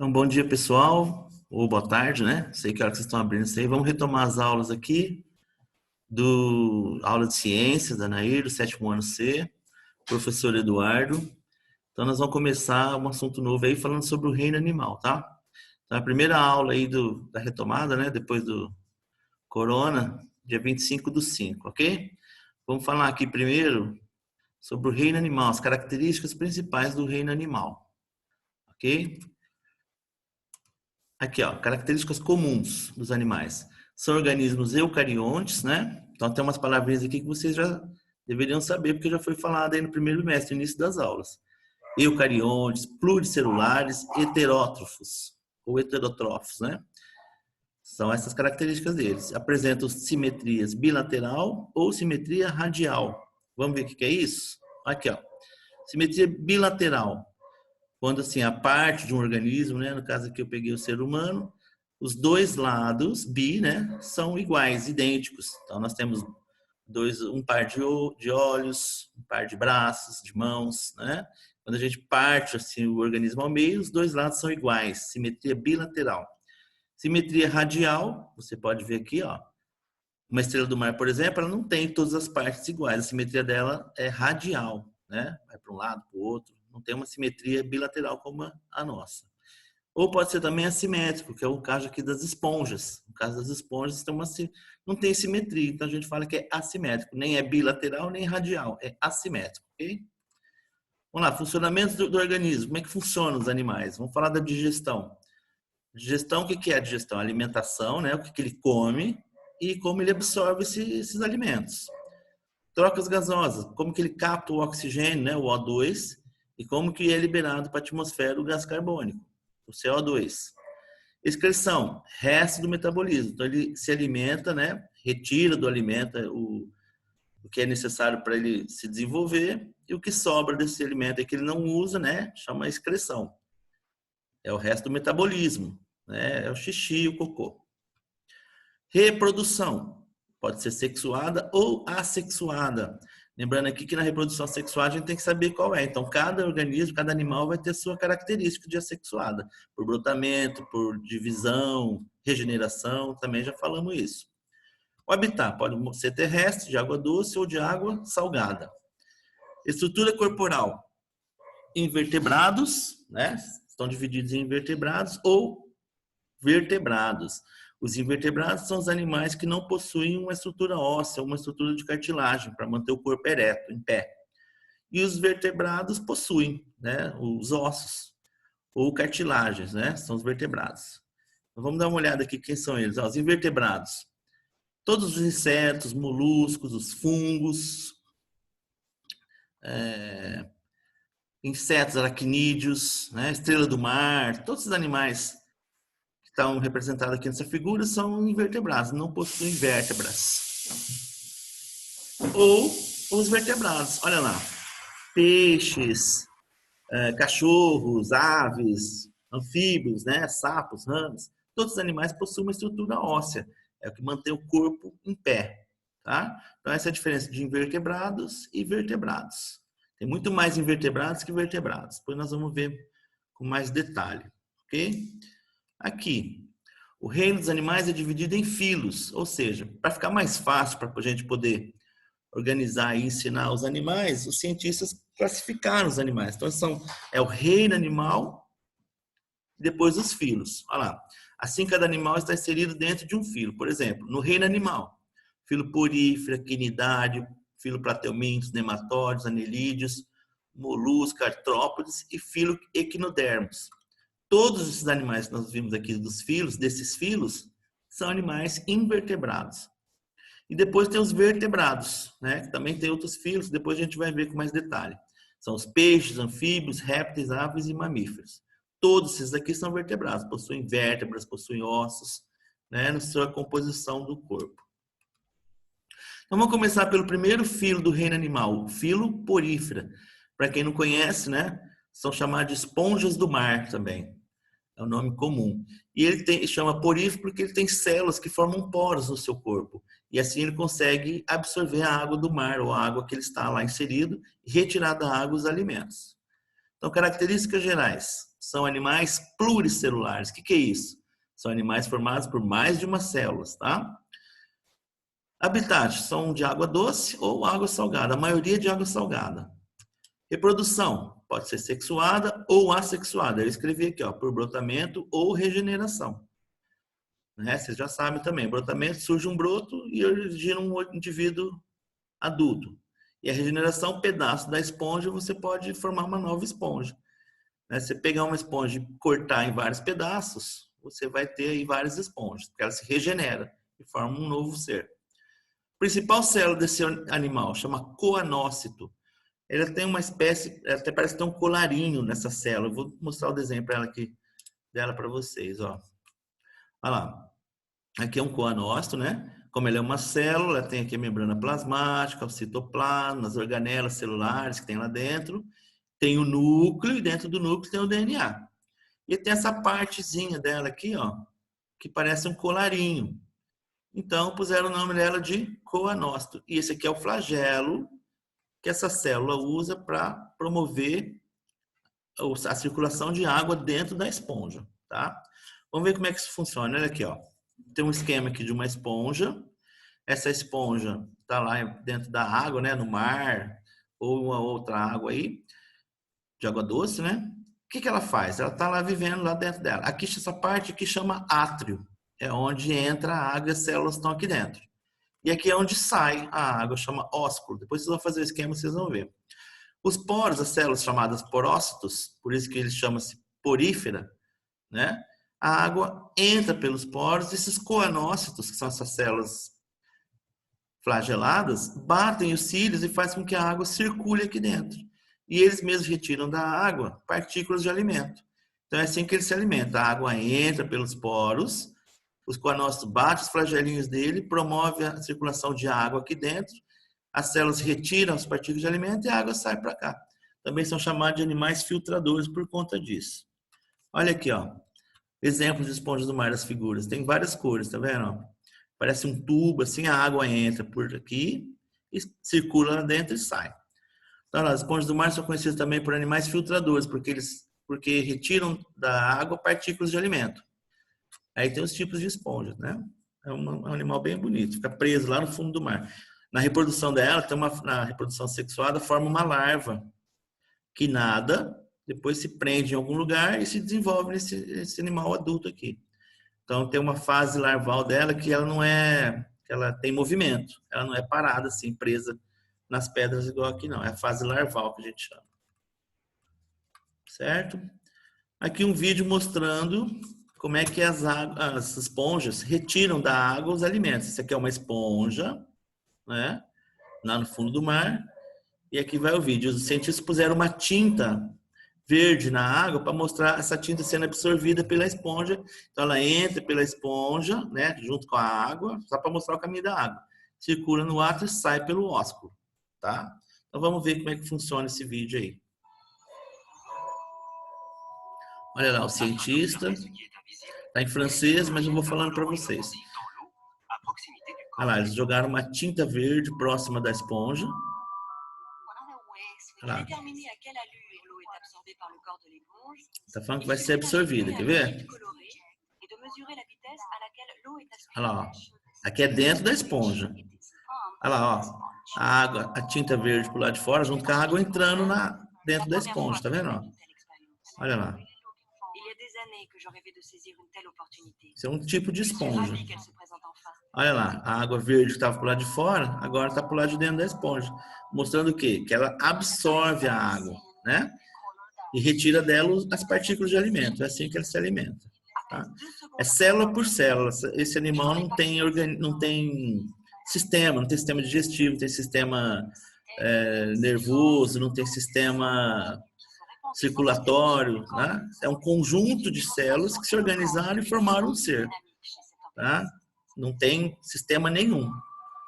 Então, bom dia, pessoal, ou boa tarde, né? Sei que hora que vocês estão abrindo isso aí. Vamos retomar as aulas aqui do aula de ciências da Nair, do sétimo ano C, professor Eduardo. Então, nós vamos começar um assunto novo aí falando sobre o reino animal, tá? Então, a primeira aula aí da retomada, né? Depois do corona, dia 25/5, ok? Vamos falar aqui primeiro sobre o reino animal, as características principais do reino animal, ok? Aqui, ó, características comuns dos animais. São organismos eucariontes, né? Então tem umas palavrinhas aqui que vocês já deveriam saber, porque já foi falado aí no primeiro bimestre, no início das aulas. Eucariontes, pluricelulares, heterótrofos, ou heterotrófos, né? São essas características deles. Apresentam simetrias bilateral ou simetria radial. Vamos ver o que é isso? Aqui, ó. Simetria bilateral. Quando assim a parte de um organismo, né, no caso aqui eu peguei o ser humano, os dois lados, né, são iguais, idênticos. Então nós temos um par de olhos, um par de braços, de mãos, né? Quando a gente parte assim o organismo ao meio, os dois lados são iguais, simetria bilateral. Simetria radial, você pode ver aqui, ó. Uma estrela do mar, por exemplo, ela não tem todas as partes iguais, a simetria dela é radial, né? Vai para um lado, para o outro, não tem uma simetria bilateral como a nossa. Ou pode ser também assimétrico, que é o caso aqui das esponjas. No caso das esponjas, não tem simetria, então a gente fala que é assimétrico, nem é bilateral, nem radial, é assimétrico, ok? Vamos lá, funcionamento do organismo, como é que funcionam os animais? Vamos falar da digestão. Digestão, o que é a digestão? A alimentação, né? O que ele come e como ele absorve esses alimentos. Trocas gasosas, como que ele capta o oxigênio, né? O O2, e como que é liberado para a atmosfera o gás carbônico, o CO2. Excreção, resto do metabolismo. Então ele se alimenta, né? Retira do alimento o que é necessário para ele se desenvolver, e o que sobra desse alimento é que ele não usa, né? Chama excreção. É o resto do metabolismo, né? É o xixi, o cocô. Reprodução. Pode ser sexuada ou assexuada. Lembrando aqui que na reprodução sexuada a gente tem que saber qual é. Então, cada organismo, cada animal vai ter sua característica de assexuada. Por brotamento, por divisão, regeneração, também já falamos isso. O habitat pode ser terrestre, de água doce ou de água salgada. Estrutura corporal. Invertebrados, né? Estão divididos em invertebrados ou vertebrados. Os invertebrados são os animais que não possuem uma estrutura óssea, uma estrutura de cartilagem para manter o corpo ereto, em pé. E os vertebrados possuem, né, os ossos ou cartilagens, né? São os vertebrados. Então, vamos dar uma olhada aqui quem são eles. Os invertebrados. Todos os insetos, moluscos, os fungos, insetos aracnídeos, né? Estrela do mar, todos os animais que estão representados aqui nessa figura são invertebrados, não possuem vértebras. Ou os vertebrados, olha lá, peixes, cachorros, aves, anfíbios, né? Sapos, rãs, todos os animais possuem uma estrutura óssea, é o que mantém o corpo em pé, tá? Então essa é a diferença de invertebrados e vertebrados. Tem muito mais invertebrados que vertebrados. Depois nós vamos ver com mais detalhe, ok? Aqui, o reino dos animais é dividido em filos, ou seja, para ficar mais fácil para a gente poder organizar e ensinar os animais, os cientistas classificaram os animais. Então, é o reino animal e depois os filos. Olha lá. Assim, cada animal está inserido dentro de um filo. Por exemplo, no reino animal, filo porífera, quinidário, filo plateumintos, nematóides, anelídeos, moluscos, artrópodes e filo equinodermos. Todos esses animais que nós vimos aqui desses filos, são animais invertebrados. E depois tem os vertebrados, né? Que também tem outros filos, depois a gente vai ver com mais detalhe. São os peixes, anfíbios, répteis, aves e mamíferos. Todos esses aqui são vertebrados, possuem vértebras, possuem ossos, né? Na sua composição do corpo. Então vamos começar pelo primeiro filo do reino animal, o filo porífera. Para quem não conhece, né? São chamados de esponjas do mar também. É o nome comum. E ele chama porífero porque ele tem células que formam poros no seu corpo. E assim ele consegue absorver a água do mar, ou a água que ele está lá inserido, e retirar da água os alimentos. Então, características gerais. São animais pluricelulares. O que é isso? São animais formados por mais de uma célula, tá? Habitat são de água doce ou água salgada. A maioria de água salgada. Reprodução pode ser sexuada ou assexuada. Eu escrevi aqui, ó, por brotamento ou regeneração. Né? Vocês já sabem também, brotamento, surge um broto e origina um indivíduo adulto. E a regeneração, pedaço da esponja, você pode formar uma nova esponja. Né? Você pegar uma esponja e cortar em vários pedaços, você vai ter aí várias esponjas, porque ela se regenera e forma um novo ser. A principal célula desse animal chama coanócito. Ela tem uma espécie, até parece que tem um colarinho nessa célula. Eu vou mostrar o desenho dela para vocês, ó. Olha lá. Aqui é um coanócito, né? Como ele é uma célula, tem aqui a membrana plasmática, o citoplasma, as organelas celulares que tem lá dentro. Tem o núcleo e dentro do núcleo tem o DNA. E tem essa partezinha dela aqui, ó, que parece um colarinho. Então, puseram o nome dela de coanócito. E esse aqui é o flagelo que essa célula usa para promover a circulação de água dentro da esponja, tá? Vamos ver como é que isso funciona. Olha aqui, ó. Tem um esquema aqui de uma esponja. Essa esponja está lá dentro da água, né, no mar ou uma outra água aí, de água doce, né? O que ela faz? Ela está lá vivendo lá dentro dela. Aqui, essa parte aqui chama átrio. É onde entra a água e as células estão aqui dentro. E aqui é onde sai a água, chama ósculo. Depois vocês vão fazer o esquema, vocês vão ver. Os poros, as células chamadas porócitos, por isso que eles chamam-se porífera, né? A água entra pelos poros, esses coanócitos, que são essas células flageladas, batem os cílios e faz com que a água circule aqui dentro. E eles mesmos retiram da água partículas de alimento. Então é assim que eles se alimentam. A água entra pelos poros, os coanócitos batem os flagelinhos dele, promove a circulação de água aqui dentro, as células retiram as partículas de alimento e a água sai para cá. Também são chamados de animais filtradores por conta disso. Olha aqui, ó. Exemplos de esponjas do mar das figuras. Tem várias cores, tá vendo? Parece um tubo, assim, a água entra por aqui, e circula lá dentro e sai. Então, as esponjas do mar são conhecidas também por animais filtradores, porque retiram da água partículas de alimento. Aí tem os tipos de esponjas, né? É um animal bem bonito, fica preso lá no fundo do mar. Na reprodução dela, na reprodução sexuada, forma uma larva que nada, depois se prende em algum lugar e se desenvolve nesse animal adulto aqui. Então tem uma fase larval dela que ela tem movimento, ela não é parada assim, presa nas pedras igual aqui não, é a fase larval que a gente chama. Certo? Aqui um vídeo mostrando como é que as esponjas retiram da água os alimentos. Isso aqui é uma esponja, né? Lá no fundo do mar. E aqui vai o vídeo. Os cientistas puseram uma tinta verde na água para mostrar essa tinta sendo absorvida pela esponja. Então ela entra pela esponja, né, junto com a água, só para mostrar o caminho da água. Circula no átrio e sai pelo ósculo, tá? Então vamos ver como é que funciona esse vídeo aí. Olha lá, o cientista. Está em francês, mas eu vou falando para vocês. Olha lá, eles jogaram uma tinta verde próxima da esponja. Olha lá. Está falando que vai ser absorvida, quer ver? Olha lá, ó. Aqui é dentro da esponja. Olha lá, ó. A água, a tinta verde pro lado de fora, junto com a água entrando dentro da esponja, tá vendo? Ó? Olha lá. Isso é um tipo de esponja. Olha lá, a água verde que estava pro lado de fora, agora está pro lado de dentro da esponja. Mostrando o quê? Que ela absorve a água, né? E retira dela as partículas de alimento. É assim que ela se alimenta. Tá? É célula por célula. Esse animal não tem sistema digestivo, não tem sistema nervoso, não tem sistema circulatório. Né? É um conjunto de células que se organizaram e formaram um ser. Tá? Não tem sistema nenhum.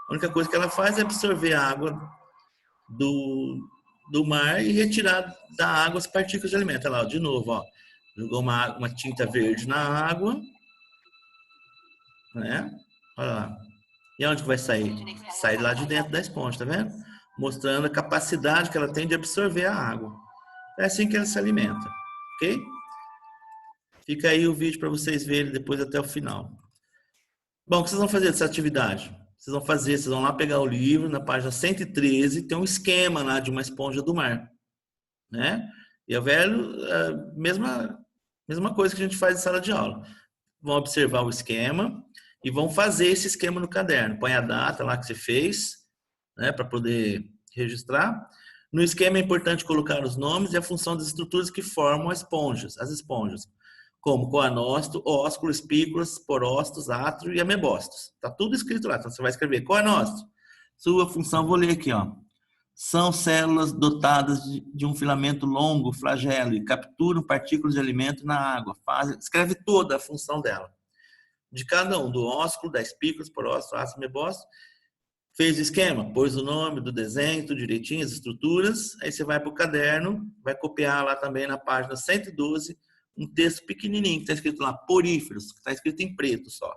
A única coisa que ela faz é absorver a água do mar e retirar da água as partículas de alimento. Olha lá, de novo, ó. Jogou uma tinta verde na água, né? Olha lá. E onde que vai sair? Sai lá de dentro da esponja, tá vendo? Mostrando a capacidade que ela tem de absorver a água. É assim que ela se alimenta, ok? Fica aí o vídeo para vocês verem depois até o final. Bom, o que vocês vão fazer dessa atividade? Vocês vão lá pegar o livro, na página 113, tem um esquema lá de uma esponja do mar, né? E é mesma coisa que a gente faz em sala de aula. Vão observar o esquema e vão fazer esse esquema no caderno. Põe a data lá que você fez, né, para poder registrar. No esquema é importante colocar os nomes e a função das estruturas que formam as esponjas, como coanócito, ósculo, espículas, porócitos, átrio e amebócitos. Tá tudo escrito lá, então você vai escrever coanócito. Sua função, vou ler aqui, ó. São células dotadas de um filamento longo, flagelo, e capturam partículas de alimento na água. Escreve toda a função dela. De cada um, do ósculo, da espículas, porócito, ácido, amebócito. Fez o esquema? Pôs o nome do desenho, tudo direitinho, as estruturas. Aí você vai para o caderno, vai copiar lá também na página 112, um texto pequenininho que está escrito lá, poríferos, que está escrito em preto só.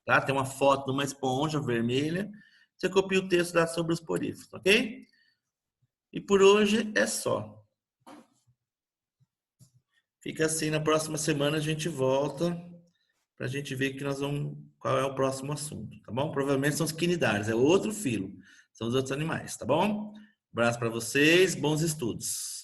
Tá? Tem uma foto de uma esponja vermelha. Você copia o texto lá sobre os poríferos, ok? E por hoje é só. Fica assim, na próxima semana a gente volta para a gente ver qual é o próximo assunto, tá bom? Provavelmente são os quinidários, é outro filo, são os outros animais, tá bom? Um abraço para vocês, bons estudos.